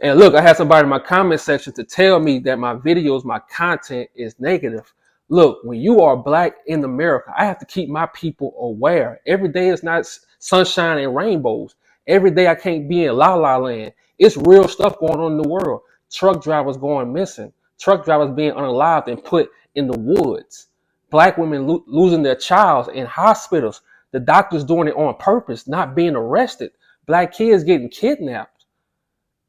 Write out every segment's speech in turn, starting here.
And look, I had somebody in my comment section to tell me that my videos, my content is negative. Look, when you are black in America, I have to keep my people aware. Every day is not sunshine and rainbows. Every day I can't be in la la land. It's real stuff going on in the world. Truck drivers going missing. Truck drivers being unalived and put in the woods. Black women losing their child in hospitals. The doctors doing it on purpose, not being arrested. Black kids getting kidnapped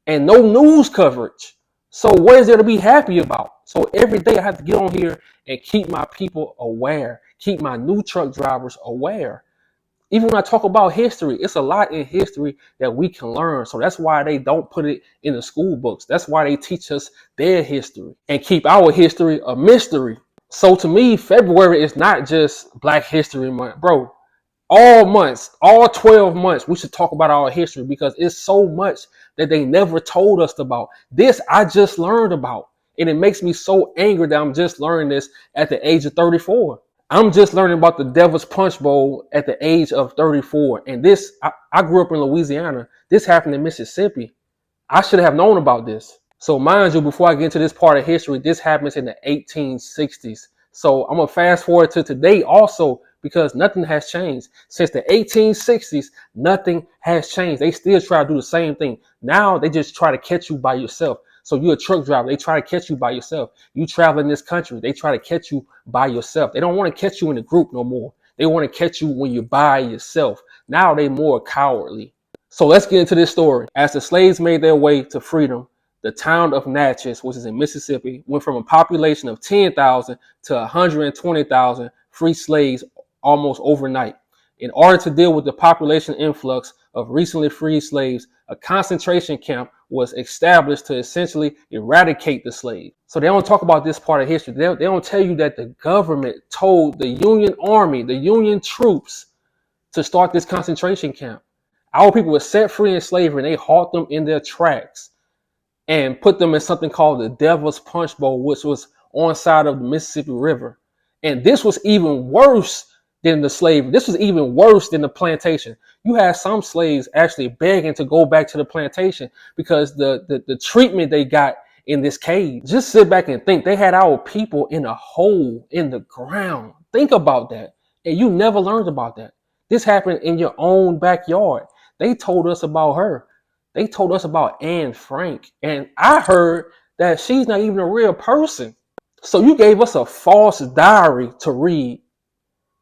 and no news coverage. So what is there to be happy about? So every day I have to get on here and keep my people aware, keep my new truck drivers aware. Even when I talk about history, it's a lot in history that we can learn. So that's why they don't put it in the school books. That's why they teach us their history and keep our history a mystery. So to me, February is not just Black History Month, bro. All months, all 12 months, we should talk about our history because it's so much that they never told us about. This I just learned about. And it makes me so angry that I'm just learning this at the age of 34. I'm just learning about the Devil's Punchbowl at the age of 34. And this, I grew up in Louisiana. This happened in Mississippi. I should have known about this. So mind you, before I get into this part of history, this happens in the 1860s. So I'm going to fast forward to today also because nothing has changed. Since the 1860s, nothing has changed. They still try to do the same thing. Now they just try to catch you by yourself. So you're a truck driver. They try to catch you by yourself. You travel in this country. They try to catch you by yourself. They don't want to catch you in a group no more. They want to catch you when you're by yourself. Now they more cowardly. So let's get into this story. As the slaves made their way to freedom, the town of Natchez, which is in Mississippi, went from a population of 10,000 to 120,000 free slaves almost overnight. In order to deal with the population influx of recently freed slaves, a concentration camp was established to essentially eradicate the slave. So they don't talk about this part of history. They don't tell you that the government told the Union Army, the Union troops, to start this concentration camp. Our people were set free in slavery and they halted them in their tracks and put them in something called the Devil's Punchbowl, which was on side of the Mississippi River. And this was even worse than the slavery. This was even worse than the plantation. You had some slaves actually begging to go back to the plantation because the treatment they got in this cage. Just sit back and think. They had our people in a hole in the ground. Think about that. And you never learned about that. This happened in your own backyard. They told us about her. They told us about Anne Frank. And I heard that she's not even a real person. So you gave us a false diary to read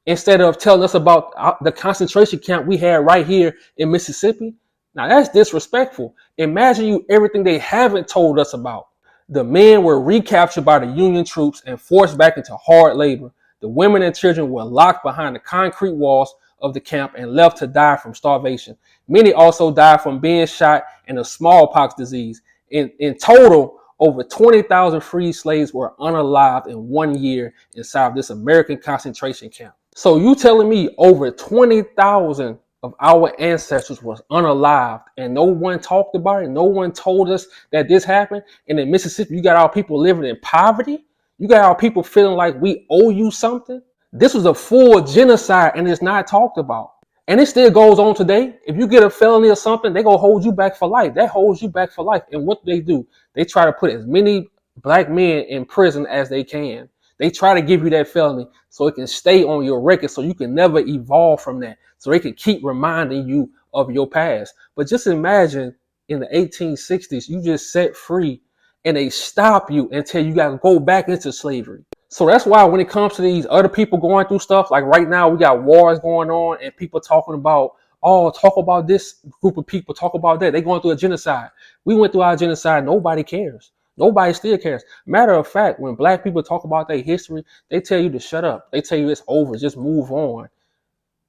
instead of telling us about the concentration camp we had right here in Mississippi. Now that's disrespectful. Imagine you everything they haven't told us about. The men were recaptured by the Union troops and forced back into hard labor. The women and children were locked behind the concrete walls of the camp and left to die from starvation. Many also died from being shot and a smallpox disease. In total, over 20,000 free slaves were unalived in 1 year inside of this American concentration camp. So you telling me over 20,000 of our ancestors was unalived and no one talked about it? No one told us that this happened? And in Mississippi, you got our people living in poverty? You got our people feeling like we owe you something? This was a full genocide and it's not talked about. And it still goes on today. If you get a felony or something, they're going to hold you back for life. That holds you back for life. And what do? They try to put as many black men in prison as they can. They try to give you that felony so it can stay on your record so you can never evolve from that. So they can keep reminding you of your past. But just imagine in the 1860s, you just set free and they stop you and tell you got to go back into slavery. So that's why when it comes to these other people going through stuff, like right now we got wars going on and people talking about, oh, talk about this group of people, talk about that. They're going through a genocide. We went through our genocide. Nobody cares. Nobody still cares. Matter of fact, when black people talk about their history, they tell you to shut up. They tell you it's over. Just move on.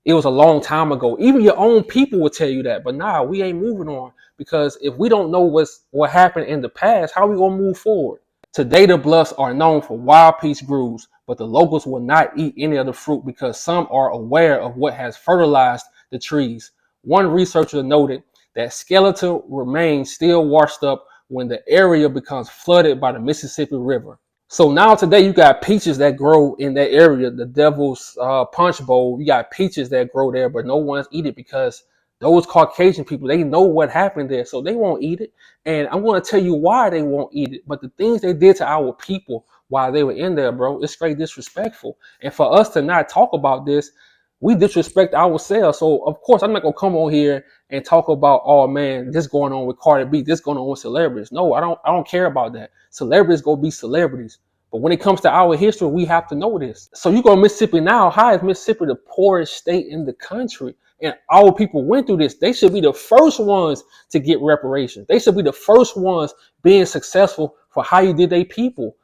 It was a long time ago. Even your own people will tell you that. But nah, we ain't moving on because if we don't know what happened in the past, how are we going to move forward? Today, the bluffs are known for wild peach grooves, but the locals will not eat any of the fruit because some are aware of what has fertilized the trees. One researcher noted that skeletal remains still washed up when the area becomes flooded by the Mississippi River. So now today you got peaches that grow in that area, the Devil's Punchbowl. You got peaches that grow there, but no one's eat it because Those Caucasian people, they know what happened there, so they won't eat it. And I'm going to tell you why they won't eat it. But the things they did to our people while they were in there, bro, it's straight disrespectful. And for us to not talk about this, we disrespect ourselves. So of course, I'm not gonna come on here and talk about, oh man, this going on with Cardi B, this going on with celebrities. No, I don't care about that. Celebrities go be celebrities. But when it comes to our history, we have to know this. So you go to Mississippi now. How is Mississippi the poorest state in the country? And our people went through this. They should be the first ones to get reparations. They should be the first ones being successful for how you did their people.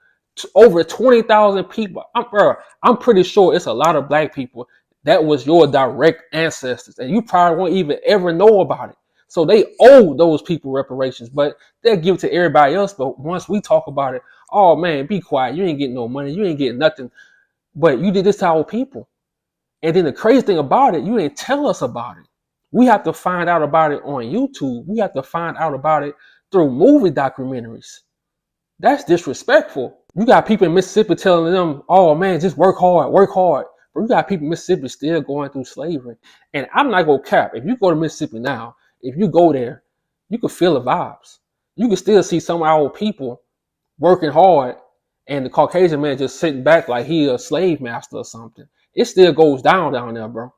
Over 20,000 people. I'm pretty sure it's a lot of black people that was your direct ancestors, and you probably won't even ever know about it. So they owe those people reparations, but they'll give it to everybody else. But once we talk about it, oh man, be quiet. You ain't getting no money. You ain't getting nothing. But you did this to our people. And then the crazy thing about it, you didn't tell us about it. We have to find out about it on YouTube. We have to find out about it through movie documentaries. That's disrespectful. You got people in Mississippi telling them, oh man, just work hard, work hard. But you got people in Mississippi still going through slavery. And I'm not going to cap. If you go to Mississippi now, if you go there, you can feel the vibes. You can still see some of our people working hard and the Caucasian man just sitting back like he a slave master or something. It still goes down there, bro.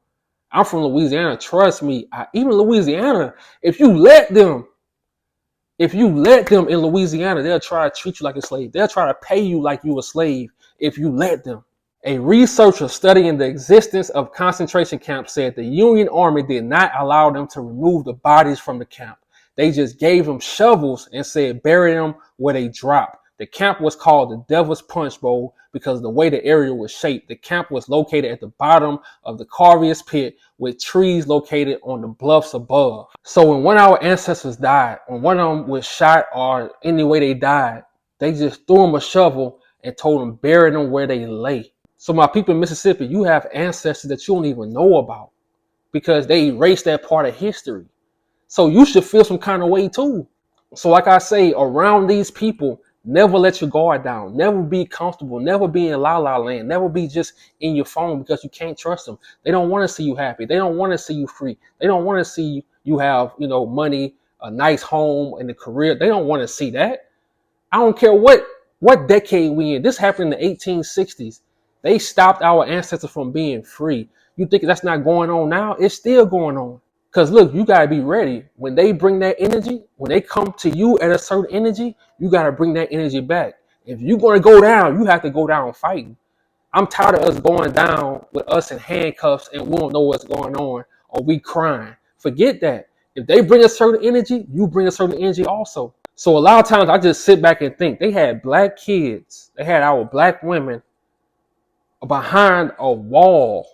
I'm from Louisiana. Trust me. Even Louisiana, if you let them in Louisiana, they'll try to treat you like a slave. They'll try to pay you like you a slave if you let them. A researcher studying the existence of concentration camps said the Union Army did not allow them to remove the bodies from the camp. They just gave them shovels and said bury them where they drop. The camp was called the Devil's Punchbowl because of the way the area was shaped. The camp was located at the bottom of the Carvius pit with trees located on the bluffs above. So when one of our ancestors died, when one of them was shot or any way they died, they just threw them a shovel and told them bury them where they lay. So my people in Mississippi, you have ancestors that you don't even know about because they erased that part of history. So you should feel some kind of way too. So like I say, around these people, never let your guard down. Never be comfortable. Never be in la la land. Never be just in your phone because you can't trust them. They don't want to see you happy. They don't want to see you free. They don't want to see you have, money, a nice home, and a career. They don't want to see that. I don't care what decade we in. This happened in the 1860s. They stopped our ancestors from being free. You think that's not going on now? It's still going on. Because look, you got to be ready. When they bring that energy, when they come to you at a certain energy, you got to bring that energy back. If you're going to go down, you have to go down fighting. I'm tired of us going down with us in handcuffs and we don't know what's going on or we crying. Forget that. If they bring a certain energy, you bring a certain energy also. So a lot of times I just sit back and think they had black kids. They had our black women behind a wall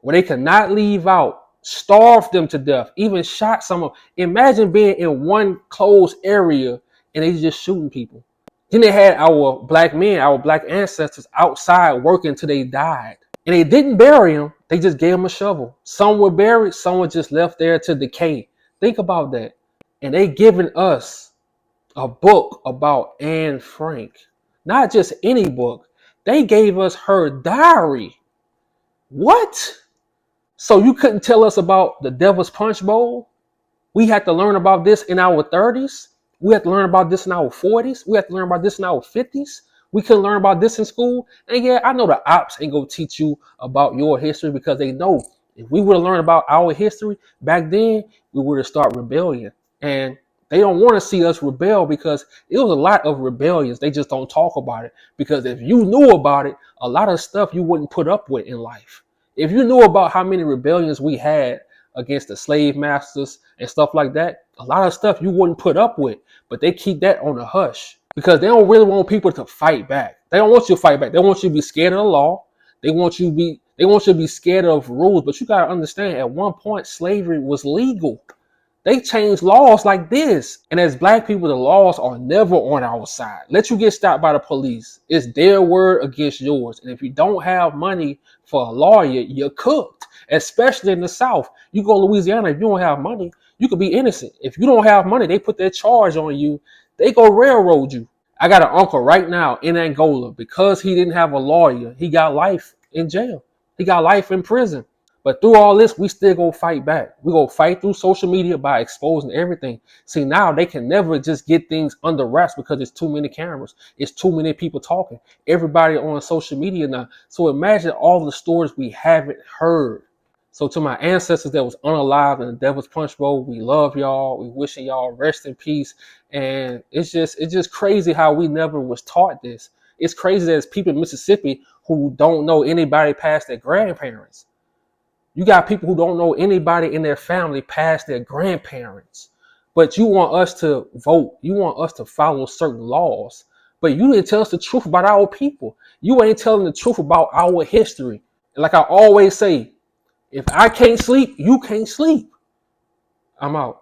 where they could not leave out, starved them to death, even shot some of them. Imagine being in one closed area and they just shooting people. Then they had our black men, our black ancestors outside working till they died. And they didn't bury them. They just gave them a shovel. Some were buried. Some were just left there to decay. Think about that. And they giving us a book about Anne Frank. Not just any book. They gave us her diary. What? So you couldn't tell us about the Devil's Punchbowl? We had to learn about this in our 30s. We had to learn about this in our 40s. We had to learn about this in our 50s. We couldn't learn about this in school. And yeah, I know the ops ain't gonna teach you about your history because they know if we would have learned about our history back then, we would have started rebellion. And they don't want to see us rebel because it was a lot of rebellions. They just don't talk about it. Because if you knew about it, a lot of stuff you wouldn't put up with in life. If you knew about how many rebellions we had against the slave masters and stuff like that, a lot of stuff you wouldn't put up with. But they keep that on the hush because they don't really want people to fight back. They don't want you to fight back. They want you to be scared of the law. They want you to be scared of rules. But you got to understand, at one point, slavery was legal. They changed laws like this. And as black people, the laws are never on our side. Let you get stopped by the police. It's their word against yours. And if you don't have money for a lawyer, you're cooked, especially in the South. You go to Louisiana, if you don't have money, you could be innocent. If you don't have money, they put their charge on you. They go railroad you. I got an uncle right now in Angola. Because he didn't have a lawyer, he got life in jail. He got life in prison. But through all this, we still go fight back. We go fight through social media by exposing everything. See, now they can never just get things under wraps because it's too many cameras. It's too many people talking. Everybody on social media now. So imagine all the stories we haven't heard. So to my ancestors that was unalived in the Devil's Punch Bowl, we love y'all. We wishing y'all rest in peace. And it's just crazy how we never was taught this. It's crazy that there's people in Mississippi who don't know anybody past their grandparents. You got people who don't know anybody in their family past their grandparents. But you want us to vote. You want us to follow certain laws. But you didn't tell us the truth about our people. You ain't telling the truth about our history. Like I always say, if I can't sleep, you can't sleep. I'm out.